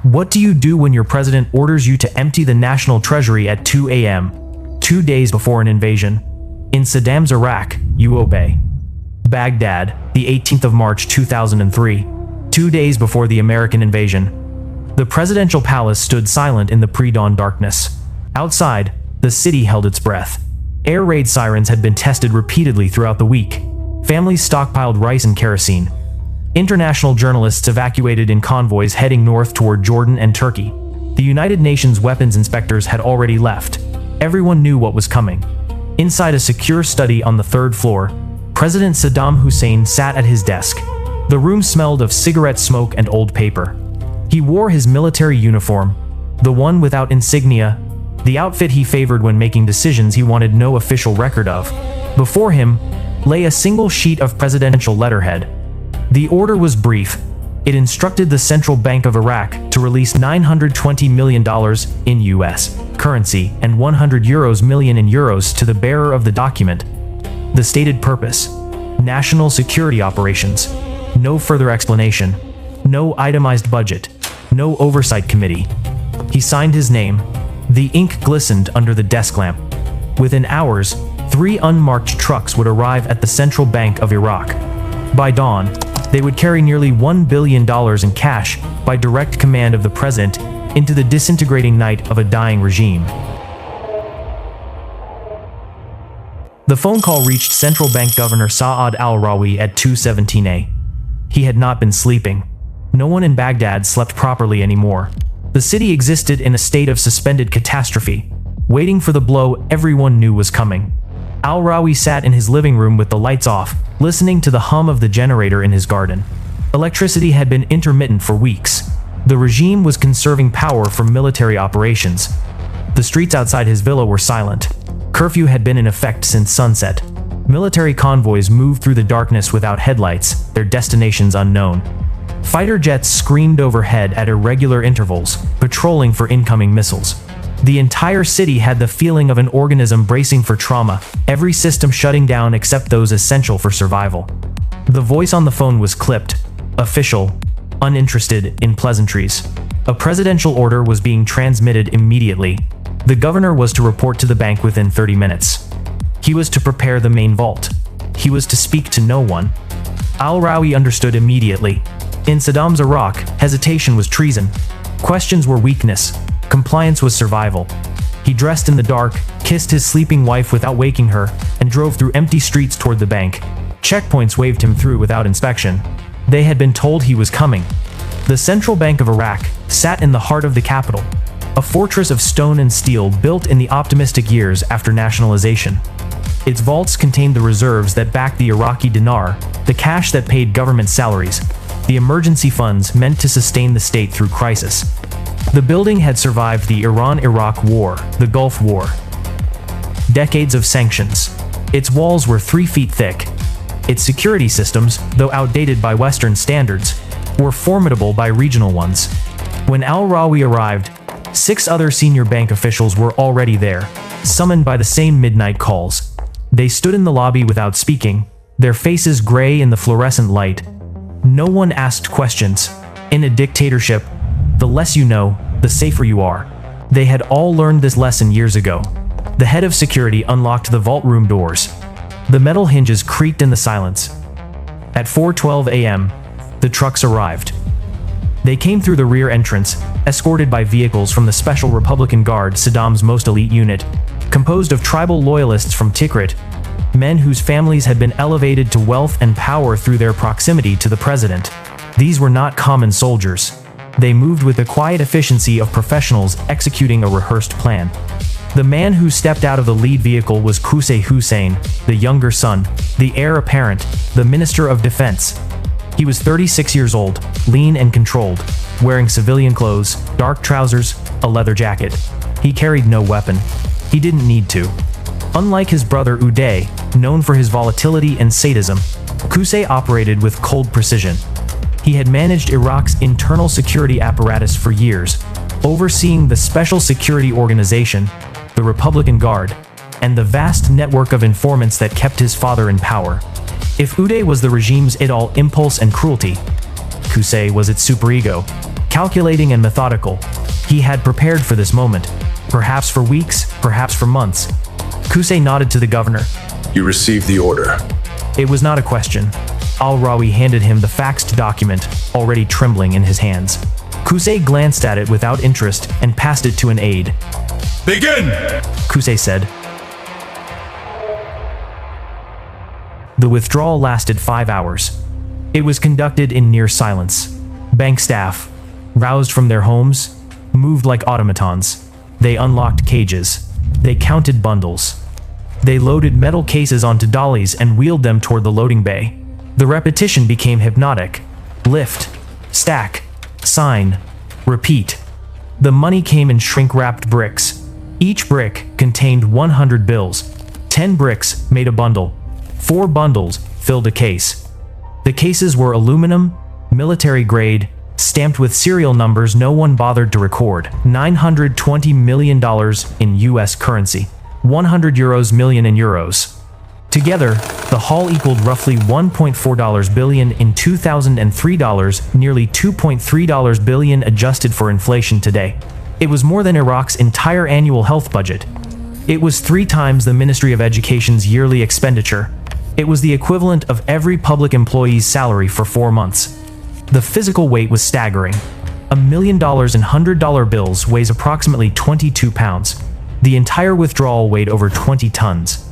What do you do when your president orders you to empty the national treasury at 2 a.m., 2 days before an invasion? In Saddam's Iraq, you obey. Baghdad, the 18th of March 2003, 2 days before the American invasion. The presidential palace stood silent in the pre-dawn darkness. Outside, the city held its breath. Air raid sirens had been tested repeatedly throughout the week. Families stockpiled rice and kerosene. International journalists evacuated in convoys heading north toward Jordan and Turkey. The United Nations weapons inspectors had already left. Everyone knew what was coming. Inside a secure study on the third floor, President Saddam Hussein sat at his desk. The room smelled of cigarette smoke and old paper. He wore his military uniform, the one without insignia, the outfit he favored when making decisions he wanted no official record of. Before him lay a single sheet of presidential letterhead. The order was brief. It instructed the Central Bank of Iraq to release $920 million in U.S. currency and €100 million in euros to the bearer of the document. The stated purpose: national security operations. No further explanation. No itemized budget. No oversight committee. He signed his name. The ink glistened under the desk lamp. Within hours, 3 unmarked trucks would arrive at the Central Bank of Iraq. By dawn, they would carry nearly $1 billion in cash by direct command of the president into the disintegrating night of a dying regime. The phone call reached Central Bank Governor Saad al-Rawi at 2:17 a.m. He had not been sleeping. No one in Baghdad slept properly anymore. The city existed in a state of suspended catastrophe, waiting for the blow everyone knew was coming. Al-Rawi sat in his living room with the lights off, listening to the hum of the generator in his garden. Electricity had been intermittent for weeks. The regime was conserving power for military operations. The streets outside his villa were silent. Curfew had been in effect since sunset. Military convoys moved through the darkness without headlights, their destinations unknown. Fighter jets screamed overhead at irregular intervals, patrolling for incoming missiles. The entire city had the feeling of an organism bracing for trauma, every system shutting down except those essential for survival. The voice on the phone was clipped, official, uninterested in pleasantries. A presidential order was being transmitted immediately. The governor was to report to the bank within 30 minutes. He was to prepare the main vault. He was to speak to no one. Al-Rawi understood immediately. In Saddam's Iraq, hesitation was treason. Questions were weakness. Compliance was survival. He dressed in the dark, kissed his sleeping wife without waking her, and drove through empty streets toward the bank. Checkpoints waved him through without inspection. They had been told he was coming. The Central Bank of Iraq sat in the heart of the capital, a fortress of stone and steel built in the optimistic years after nationalization. Its vaults contained the reserves that backed the Iraqi dinar, the cash that paid government salaries, the emergency funds meant to sustain the state through crisis. The building had survived the Iran-Iraq War, the Gulf War. Decades of sanctions. Its walls were 3 feet thick. Its security systems, though outdated by Western standards, were formidable by regional ones. When al-Rawi arrived, 6 other senior bank officials were already there, summoned by the same midnight calls. They stood in the lobby without speaking, their faces gray in the fluorescent light. No one asked questions. In a dictatorship, the less you know, the safer you are. They had all learned this lesson years ago. The head of security unlocked the vault room doors. The metal hinges creaked in the silence. At 4:12 a.m., the trucks arrived. They came through the rear entrance, escorted by vehicles from the Special Republican Guard, Saddam's most elite unit, composed of tribal loyalists from Tikrit, men whose families had been elevated to wealth and power through their proximity to the president. These were not common soldiers. They moved with the quiet efficiency of professionals executing a rehearsed plan. The man who stepped out of the lead vehicle was Qusay Hussein, the younger son, the heir apparent, the Minister of Defense. He was 36 years old, lean and controlled, wearing civilian clothes, dark trousers, a leather jacket. He carried no weapon. He didn't need to. Unlike his brother Uday, known for his volatility and sadism, Qusay operated with cold precision. He had managed Iraq's internal security apparatus for years, overseeing the Special Security Organization, the Republican Guard, and the vast network of informants that kept his father in power. If Uday was the regime's it-all impulse and cruelty, Qusay was its superego. calculating and methodical. He had prepared for this moment, perhaps for weeks, perhaps for months. Hussein nodded to the governor. You received the order. It was not a question. Al-Rawi handed him the faxed document, already trembling in his hands. Hussein glanced at it without interest and passed it to an aide. Begin! Hussein said. The withdrawal lasted 5 hours. It was conducted in near silence. Bank staff, roused from their homes, moved like automatons. They unlocked cages. They counted bundles. They loaded metal cases onto dollies and wheeled them toward the loading bay. The repetition became hypnotic. Lift, stack, sign, repeat. The money came in shrink-wrapped bricks. Each brick contained 100 bills. 10 bricks made a bundle. 4 bundles filled a case. The cases were aluminum, military grade, stamped with serial numbers no one bothered to record. $920 million in US currency. 100 million in euros. Together, the haul equaled roughly $1.4 billion in 2003 dollars, nearly $2.3 billion adjusted for inflation today. It was more than Iraq's entire annual health budget. It was 3 times the Ministry of Education's yearly expenditure. It was the equivalent of every public employee's salary for 4 months. The physical weight was staggering. $1 million in $100 bills weighs approximately 22 pounds. The entire withdrawal weighed over 20 tons.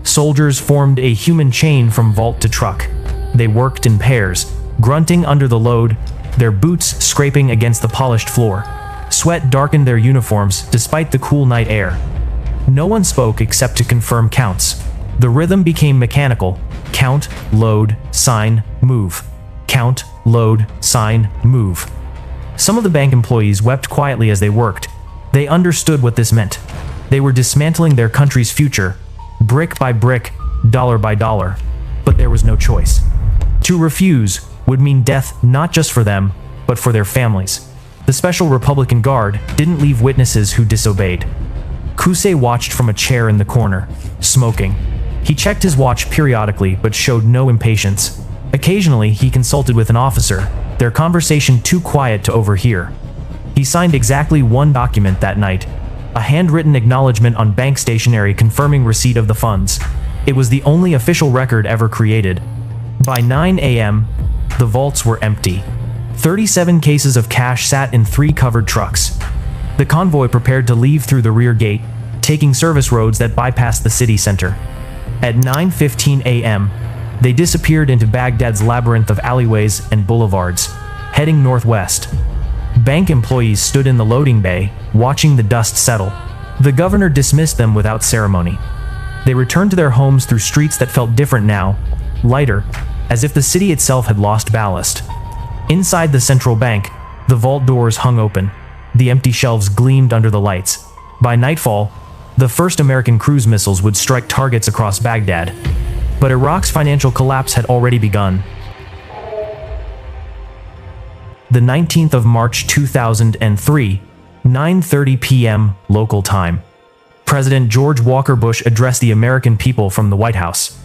Soldiers formed a human chain from vault to truck. They worked in pairs, grunting under the load, their boots scraping against the polished floor. Sweat darkened their uniforms despite the cool night air. No one spoke except to confirm counts. The rhythm became mechanical. Count, load, sign, move. Count, load, sign, move. Some of the bank employees wept quietly as they worked. They understood what this meant. They were dismantling their country's future, brick by brick, dollar by dollar. But there was no choice. To refuse would mean death not just for them, but for their families. The Special Republican Guard didn't leave witnesses who disobeyed. Hussein watched from a chair in the corner, smoking. He checked his watch periodically but showed no impatience. Occasionally, he consulted with an officer, their conversation too quiet to overhear. He signed exactly 1 document that night, a handwritten acknowledgement on bank stationery confirming receipt of the funds. It was the only official record ever created. By 9 a.m., the vaults were empty. 37 cases of cash sat in 3 covered trucks. The convoy prepared to leave through the rear gate, taking service roads that bypassed the city center. At 9:15 a.m., they disappeared into Baghdad's labyrinth of alleyways and boulevards, heading northwest. Bank employees stood in the loading bay, watching the dust settle. The governor dismissed them without ceremony. They returned to their homes through streets that felt different now, lighter, as if the city itself had lost ballast. Inside the central bank, the vault doors hung open. The empty shelves gleamed under the lights. By nightfall, the first American cruise missiles would strike targets across Baghdad. But Iraq's financial collapse had already begun. The 19th of March 2003, 9:30 p.m. local time. President George Walker Bush addressed the American people from the White House.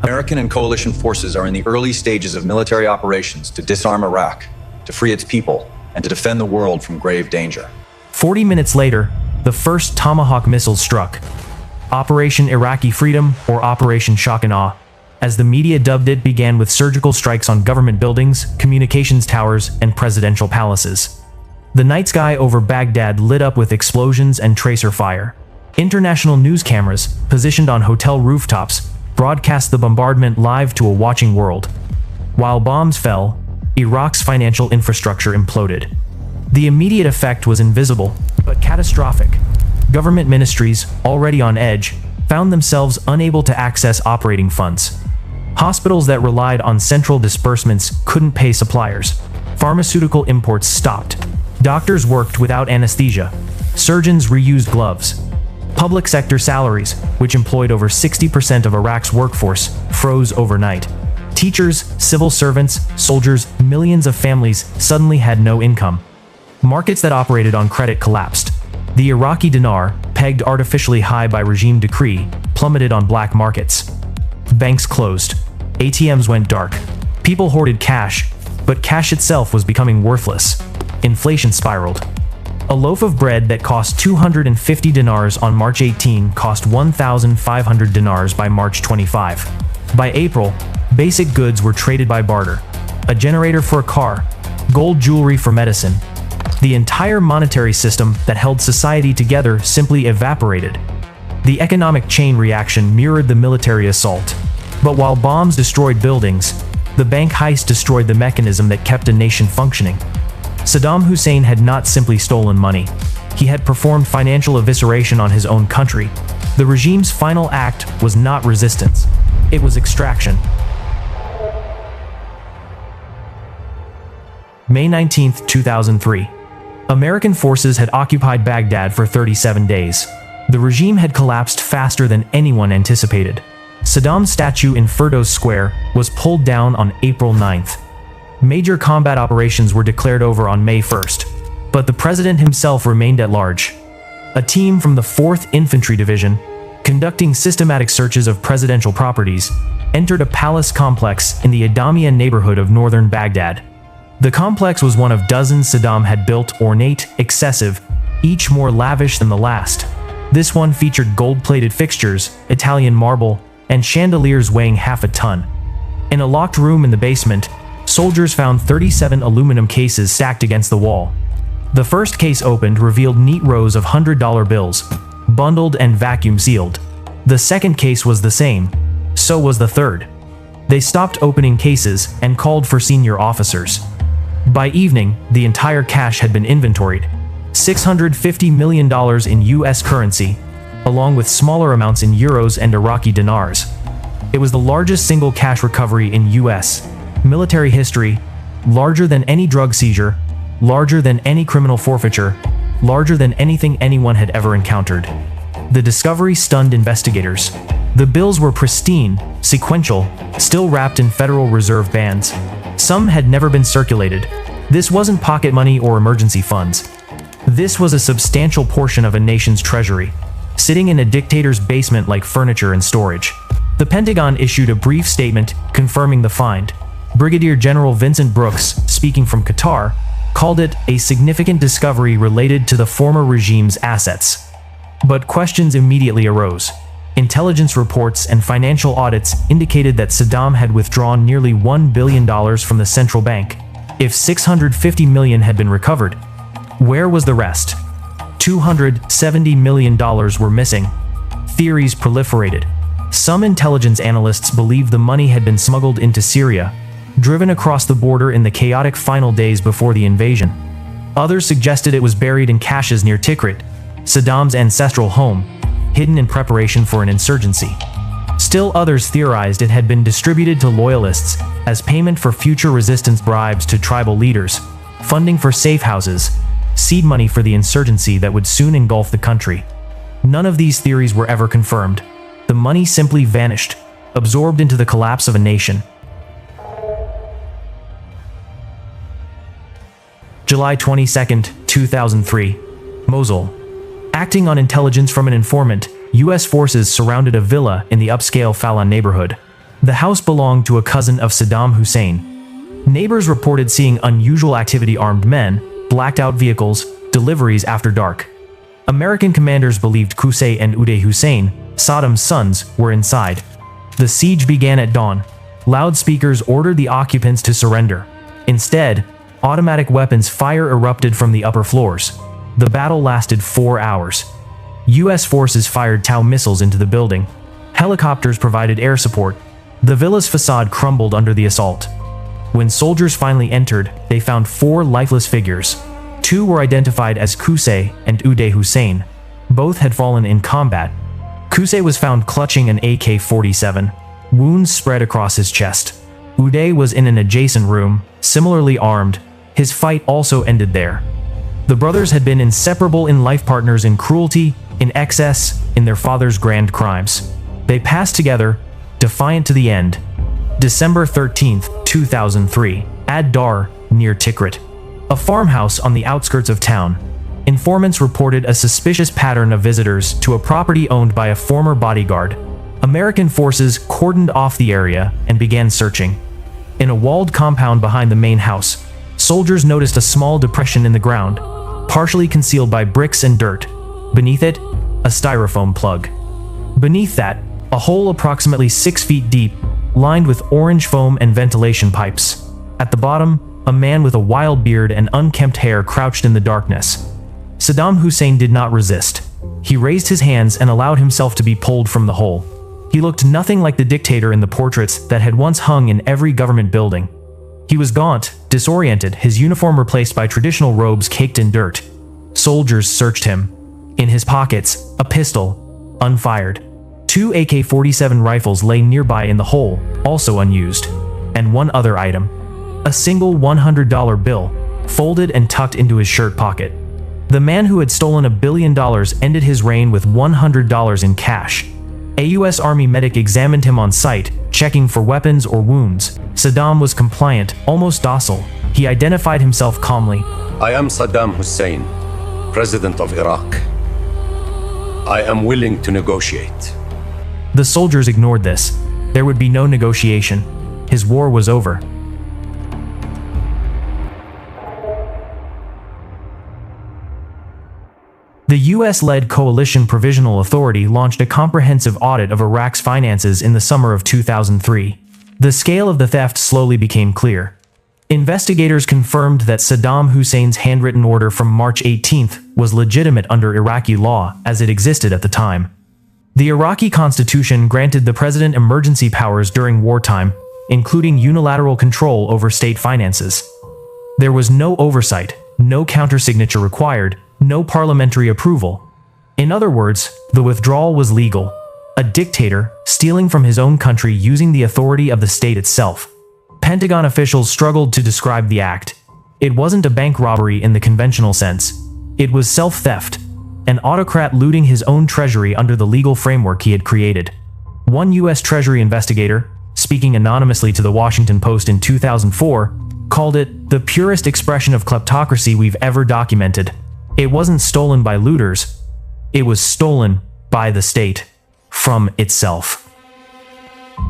American and coalition forces are in the early stages of military operations to disarm Iraq, to free its people, and to defend the world from grave danger. 40 minutes later, the first Tomahawk missiles struck. Operation Iraqi Freedom, or Operation Shock and Awe, as the media dubbed it, began with surgical strikes on government buildings, communications towers, and presidential palaces. The night sky over Baghdad lit up with explosions and tracer fire. International news cameras, positioned on hotel rooftops, broadcast the bombardment live to a watching world. While bombs fell, Iraq's financial infrastructure imploded. The immediate effect was invisible, but catastrophic. Government ministries, already on edge, found themselves unable to access operating funds. Hospitals that relied on central disbursements couldn't pay suppliers. Pharmaceutical imports stopped. Doctors worked without anesthesia. Surgeons reused gloves. Public sector salaries, which employed over 60% of Iraq's workforce, froze overnight. Teachers, civil servants, soldiers, millions of families suddenly had no income. Markets that operated on credit collapsed. The Iraqi dinar, pegged artificially high by regime decree, plummeted on black markets. Banks closed. ATMs went dark. People hoarded cash, but cash itself was becoming worthless. inflation spiraled. A loaf of bread that cost 250 dinars on March 18 cost 1,500 dinars by March 25. By April, basic goods were traded by barter. A generator for a car, gold jewelry for medicine. The entire monetary system that held society together simply evaporated. The economic chain reaction mirrored the military assault. But while bombs destroyed buildings, the bank heist destroyed the mechanism that kept a nation functioning. Saddam Hussein had not simply stolen money. He had performed financial evisceration on his own country. The regime's final act was not resistance. It was extraction. May 19, 2003. American forces had occupied Baghdad for 37 days. The regime had collapsed faster than anyone anticipated. Saddam's statue in Firdos Square was pulled down on April 9th. Major combat operations were declared over on May 1st, but the president himself remained at large. A team from the 4th Infantry Division, conducting systematic searches of presidential properties, entered a palace complex in the Adamia neighborhood of northern Baghdad. The complex was one of dozens Saddam had built, ornate, excessive, each more lavish than the last. This one featured gold-plated fixtures, Italian marble, and chandeliers weighing half a ton. In a locked room in the basement, soldiers found 37 aluminum cases stacked against the wall. The first case opened revealed neat rows of $100 bills, bundled and vacuum-sealed. The second case was the same. So was the third. They stopped opening cases and called for senior officers. By evening, the entire cash had been inventoried. $650 million in US currency, along with smaller amounts in euros and Iraqi dinars. It was the largest single cash recovery in US military history, larger than any drug seizure, larger than any criminal forfeiture, larger than anything anyone had ever encountered. The discovery stunned investigators. The bills were pristine, sequential, still wrapped in Federal Reserve bands. Some had never been circulated. This wasn't pocket money or emergency funds. This was a substantial portion of a nation's treasury, sitting in a dictator's basement like furniture and storage. The Pentagon issued a brief statement confirming the find. Brigadier General Vincent Brooks, speaking from Qatar, called it a significant discovery related to the former regime's assets. But questions immediately arose. Intelligence reports and financial audits indicated that Saddam had withdrawn nearly $1 billion from the central bank. If $650 million had been recovered, where was the rest? $270 million were missing. Theories proliferated. Some intelligence analysts believed the money had been smuggled into Syria, driven across the border in the chaotic final days before the invasion. Others suggested it was buried in caches near Tikrit, Saddam's ancestral home, hidden in preparation for an insurgency. Still others theorized it had been distributed to loyalists as payment for future resistance bribes to tribal leaders, funding for safe houses, seed money for the insurgency that would soon engulf the country. None of these theories were ever confirmed. The money simply vanished, absorbed into the collapse of a nation. July 22, 2003. Mosul. Acting on intelligence from an informant, U.S. forces surrounded a villa in the upscale Falan neighborhood. The house belonged to a cousin of Saddam Hussein. Neighbors reported seeing unusual activity: armed men, blacked-out vehicles, deliveries after dark. American commanders believed Qusay and Uday Hussein, Saddam's sons, were inside. The siege began at dawn. Loudspeakers ordered the occupants to surrender. Instead, automatic weapons fire erupted from the upper floors. The battle lasted 4 hours. U.S. forces fired Tau missiles into the building. Helicopters provided air support. The villa's facade crumbled under the assault. When soldiers finally entered, they found 4 lifeless figures. 2 were identified as Qusay and Uday Hussein. Both had fallen in combat. Qusay was found clutching an AK-47. Wounds spread across his chest. Uday was in an adjacent room, similarly armed. His fight also ended there. The brothers had been inseparable life partners in cruelty, in excess, in their father's grand crimes. They passed together, defiant to the end. December 13, 2003, Ad-Dar, near Tikrit. A farmhouse on the outskirts of town. Informants reported a suspicious pattern of visitors to a property owned by a former bodyguard. American forces cordoned off the area and began searching. In a walled compound behind the main house, soldiers noticed a small depression in the ground, partially concealed by bricks and dirt. Beneath it, a styrofoam plug. Beneath that, a hole approximately 6 feet deep, lined with orange foam and ventilation pipes. At the bottom, a man with a wild beard and unkempt hair crouched in the darkness. Saddam Hussein did not resist. He raised his hands and allowed himself to be pulled from the hole. He looked nothing like the dictator in the portraits that had once hung in every government building. He was gaunt, disoriented, his uniform replaced by traditional robes caked in dirt. Soldiers searched him. In his pockets, a pistol, unfired. 2 AK-47 rifles lay nearby in the hole, also unused. And one other item. A single $100 bill, folded and tucked into his shirt pocket. The man who had stolen $1 billion ended his reign with $100 in cash. A U.S. Army medic examined him on site, checking for weapons or wounds. Saddam was compliant, almost docile. He identified himself calmly. I am Saddam Hussein, President of Iraq. I am willing to negotiate. The soldiers ignored this. There would be no negotiation. His war was over. The US-led Coalition Provisional Authority launched a comprehensive audit of Iraq's finances in the summer of 2003. The scale of the theft slowly became clear. Investigators confirmed that Saddam Hussein's handwritten order from March 18th was legitimate under Iraqi law as it existed at the time. The Iraqi constitution granted the president emergency powers during wartime, including unilateral control over state finances. There was no oversight, no countersignature required, no parliamentary approval. In other words, the withdrawal was legal. A dictator, stealing from his own country using the authority of the state itself. Pentagon officials struggled to describe the act. It wasn't a bank robbery in the conventional sense. It was self-theft, an autocrat looting his own treasury under the legal framework he had created. One U.S. Treasury investigator, speaking anonymously to the Washington Post in 2004, called it the purest expression of kleptocracy we've ever documented. It wasn't stolen by looters. It was stolen by the state, from itself.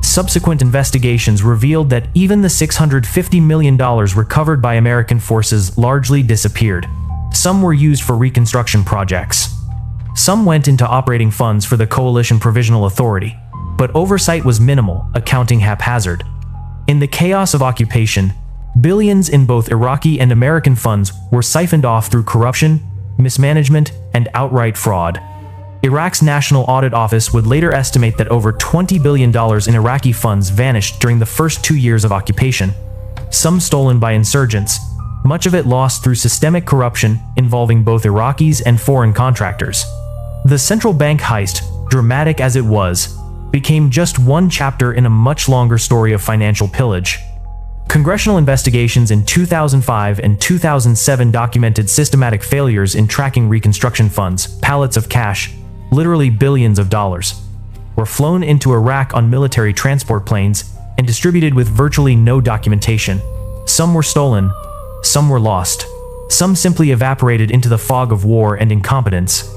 Subsequent investigations revealed that even the $650 million recovered by American forces largely disappeared. Some were used for reconstruction projects. Some went into operating funds for the Coalition Provisional Authority, but oversight was minimal, accounting haphazard. In the chaos of occupation, billions in both Iraqi and American funds were siphoned off through corruption, mismanagement, and outright fraud. Iraq's National Audit Office would later estimate that over $20 billion in Iraqi funds vanished during the first 2 years of occupation. Some stolen by insurgents, much of it lost through systemic corruption involving both Iraqis and foreign contractors. The central bank heist, dramatic as it was, became just one chapter in a much longer story of financial pillage. Congressional investigations in 2005 and 2007 documented systematic failures in tracking reconstruction funds. Pallets of cash, literally billions of dollars, were flown into Iraq on military transport planes and distributed with virtually no documentation. Some were stolen, some were lost, some simply evaporated into the fog of war and incompetence.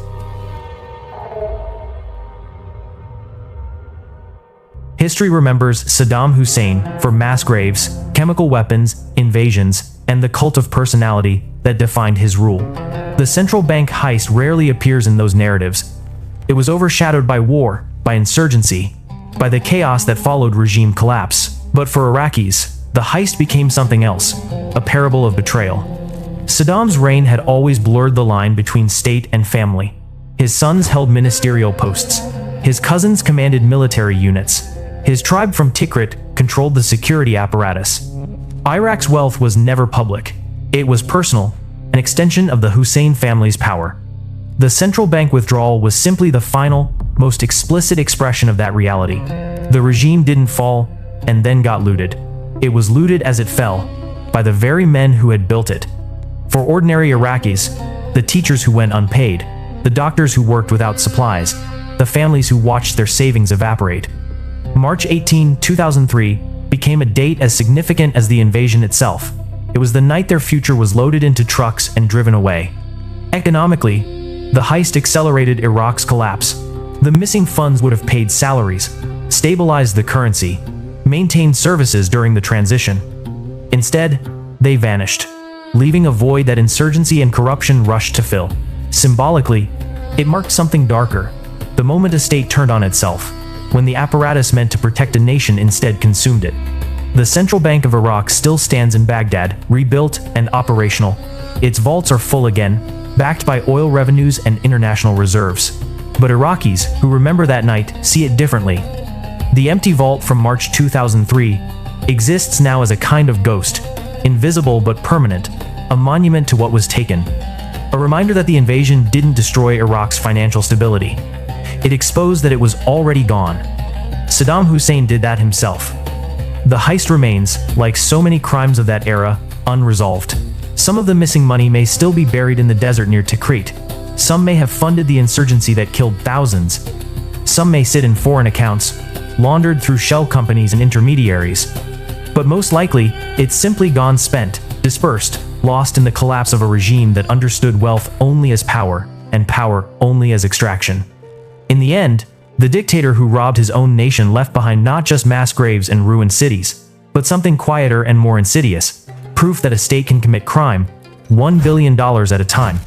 History remembers Saddam Hussein for mass graves, chemical weapons, invasions, and the cult of personality that defined his rule. The central bank heist rarely appears in those narratives. It was overshadowed by war, by insurgency, by the chaos that followed regime collapse. But for Iraqis, the heist became something else, a parable of betrayal. Saddam's reign had always blurred the line between state and family. His sons held ministerial posts. His cousins commanded military units. His tribe from Tikrit controlled the security apparatus. Iraq's wealth was never public. It was personal, an extension of the Hussein family's power. The central bank withdrawal was simply the final, most explicit expression of that reality. The regime didn't fall and then got looted. It was looted as it fell, by the very men who had built it. For ordinary Iraqis, the teachers who went unpaid, the doctors who worked without supplies, the families who watched their savings evaporate. March 18, 2003 became a date as significant as the invasion itself. It was the night their future was loaded into trucks and driven away. Economically, the heist accelerated Iraq's collapse. The missing funds would have paid salaries, stabilized the currency, maintained services during the transition. Instead, they vanished. leaving a void that insurgency and corruption rushed to fill. Symbolically, it marked something darker, the moment a state turned on itself, when the apparatus meant to protect a nation instead consumed it. The Central Bank of Iraq still stands in Baghdad, rebuilt and operational. Its vaults are full again, backed by oil revenues and international reserves. But Iraqis, who remember that night, see it differently. The empty vault from March 2003 exists now as a kind of ghost, invisible but permanent, a monument to what was taken. A reminder that the invasion didn't destroy Iraq's financial stability. It exposed that it was already gone. Saddam Hussein did that himself. The heist remains, like so many crimes of that era, unresolved. Some of the missing money may still be buried in the desert near Tikrit. Some may have funded the insurgency that killed thousands. Some may sit in foreign accounts, laundered through shell companies and intermediaries. But most likely, it's simply gone spent, dispersed, lost in the collapse of a regime that understood wealth only as power, and power only as extraction. In the end, the dictator who robbed his own nation left behind not just mass graves and ruined cities, but something quieter and more insidious, proof that a state can commit crime, $1 billion at a time.